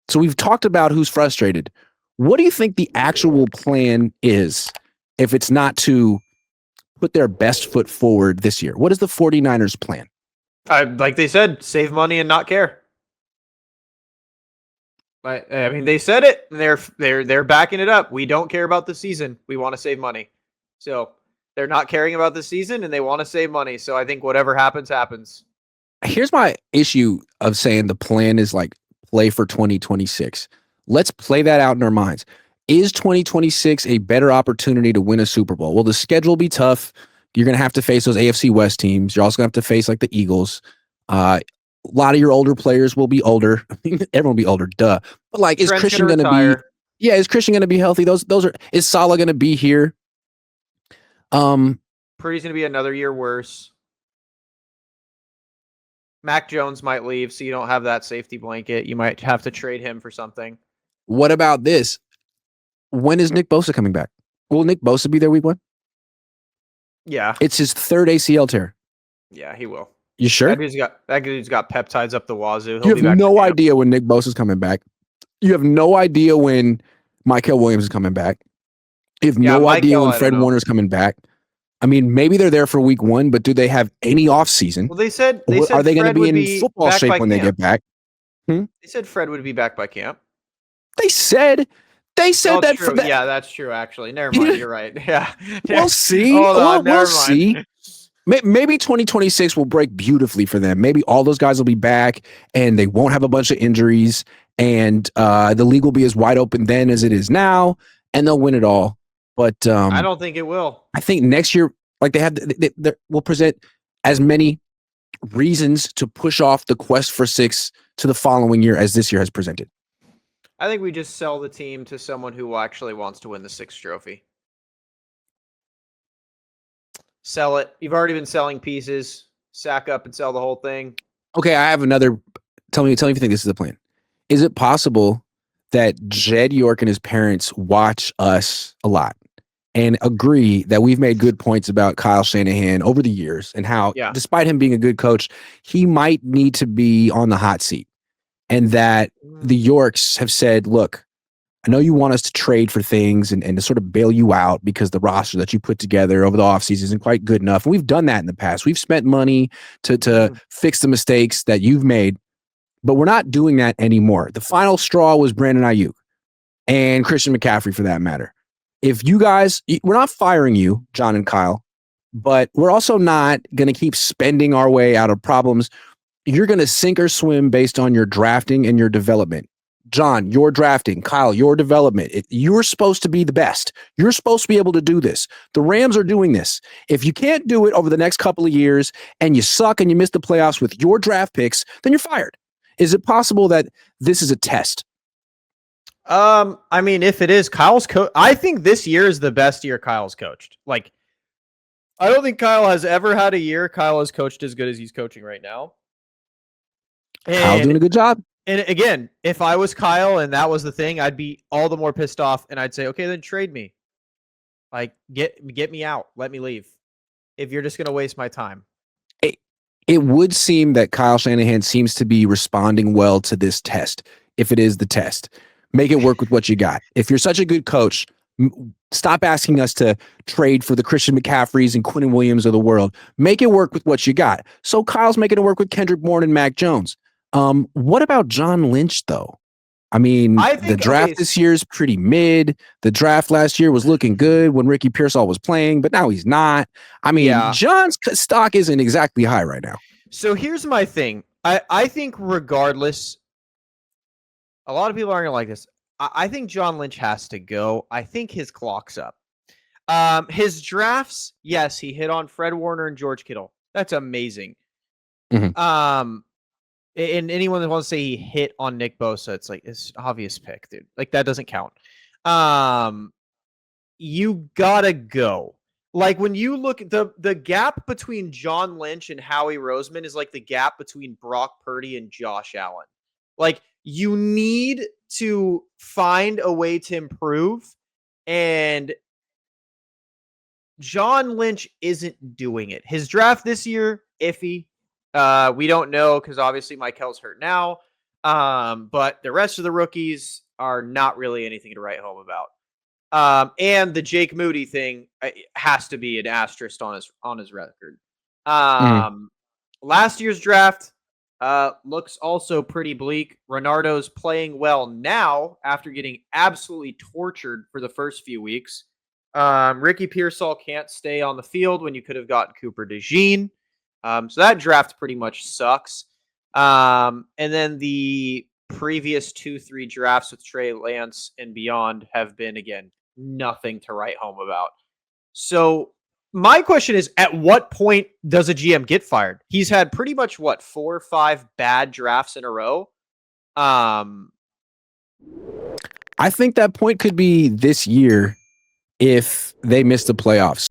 So we've talked about who's frustrated. What do you think the actual plan is if it's not to put their best foot forward this year? What is the 49ers plan? Like they said, save money and not care. I mean, they said it. They're backing it up. We don't care about the season. We want to save money. So they're not caring about the season, and they want to save money. So I think whatever happens, happens. Here's my issue of saying the plan is like play for 2026. Let's play that out in our minds. Is 2026 a better opportunity to win a Super Bowl? Well, the schedule will be tough. You're going to have to face those AFC West teams. You're also going to have to face like the Eagles. A lot of your older players will be older. Everyone will be older, duh. But like, is Christian going to be? Yeah, is Christian going to be healthy? Those are. Is Salah going to be here? Purdy's going to be another year worse. Mac Jones might leave, so you don't have that safety blanket. You might have to trade him for something. What about this? When is Nick Bosa coming back? Will Nick Bosa be there week 1? Yeah. It's his third ACL tear. Yeah, he will. You sure? That dude's got peptides up the wazoo. You have no idea when Nick Bosa's coming back. You have no idea when Michael Williams is coming back. You have no idea when Fred Warner's coming back. I mean, maybe they're there for week 1, but do they have any offseason? Well, they said are they going to be in football shape when they get back? They said Fred would be back by camp. They said that. True. Yeah, that's true. Actually, never mind. You're right. Yeah, we'll see. We'll see. Maybe 2026 will break beautifully for them. Maybe all those guys will be back, and they won't have a bunch of injuries, and the league will be as wide open then as it is now, and they'll win it all. But I don't think it will. I think next year, like they will present as many reasons to push off the quest for 6 to the following year as this year has presented. I think we just sell the team to someone who actually wants to win the 6th trophy. Sell it. You've already been selling pieces. Sack up and sell the whole thing. Okay, I have another. Tell me if you think this is the plan. Is it possible that Jed York and his parents watch us a lot and agree that we've made good points about Kyle Shanahan over the years and how, despite him being a good coach, he might need to be on the hot seat? And that the Yorks have said, look, I know you want us to trade for things and to sort of bail you out because the roster that you put together over the offseason isn't quite good enough. And we've done that in the past. We've spent money to fix the mistakes that you've made, but we're not doing that anymore. The final straw was Brandon Ayuk and Christian McCaffrey, for that matter. If you guys, we're not firing you, John and Kyle, but we're also not going to keep spending our way out of problems. You're going to sink or swim based on your drafting and your development. John, your drafting. Kyle, your development. You're supposed to be the best. You're supposed to be able to do this. The Rams are doing this. If you can't do it over the next couple of years and you suck and you miss the playoffs with your draft picks, then you're fired. Is it possible that this is a test? I mean, if it is, Kyle's coach, I think this year is the best year Kyle's coached. Like, I don't think Kyle has ever had a year Kyle has coached as good as he's coaching right now. Kyle's doing a good job. And again, if I was Kyle and that was the thing, I'd be all the more pissed off and I'd say, okay, then trade me. Like, get me out. Let me leave. If you're just going to waste my time. It would seem that Kyle Shanahan seems to be responding well to this test, if it is the test. Make it work with what you got. If you're such a good coach, stop asking us to trade for the Christian McCaffreys and Quinnen Williams of the world. Make it work with what you got. So Kyle's making it work with Kendrick Bourne and Mac Jones. What about John Lynch, though? I mean, the draft this year is pretty mid. The draft last year was looking good when Ricky Pearsall was playing, but now he's not. I mean, John's stock isn't exactly high right now. So here's my thing. I think regardless, a lot of people aren't going to like this. I think John Lynch has to go. I think his clock's up. His drafts, yes, he hit on Fred Warner and George Kittle. That's amazing. Mm-hmm. And anyone that wants to say he hit on Nick Bosa, it's like, it's obvious pick, dude. Like, that doesn't count. You gotta go. Like, when you look at the gap between John Lynch and Howie Roseman is like the gap between Brock Purdy and Josh Allen. Like, you need to find a way to improve, and John Lynch isn't doing it. His draft this year, iffy. We don't know because obviously Michael's hurt now. But the rest of the rookies are not really anything to write home about. And the Jake Moody thing has to be an asterisk on his record. Mhm. Last year's draft looks also pretty bleak. Renardo's playing well now after getting absolutely tortured for the first few weeks. Ricky Pearsall can't stay on the field when you could have gotten Cooper DeJean. So that draft pretty much sucks. And then the previous 2-3 drafts with Trey Lance and beyond have been, again, nothing to write home about. So my question is, at what point does a GM get fired? He's had pretty much 4 or 5 bad drafts in a row. Um, I think that point could be this year if they miss the playoffs.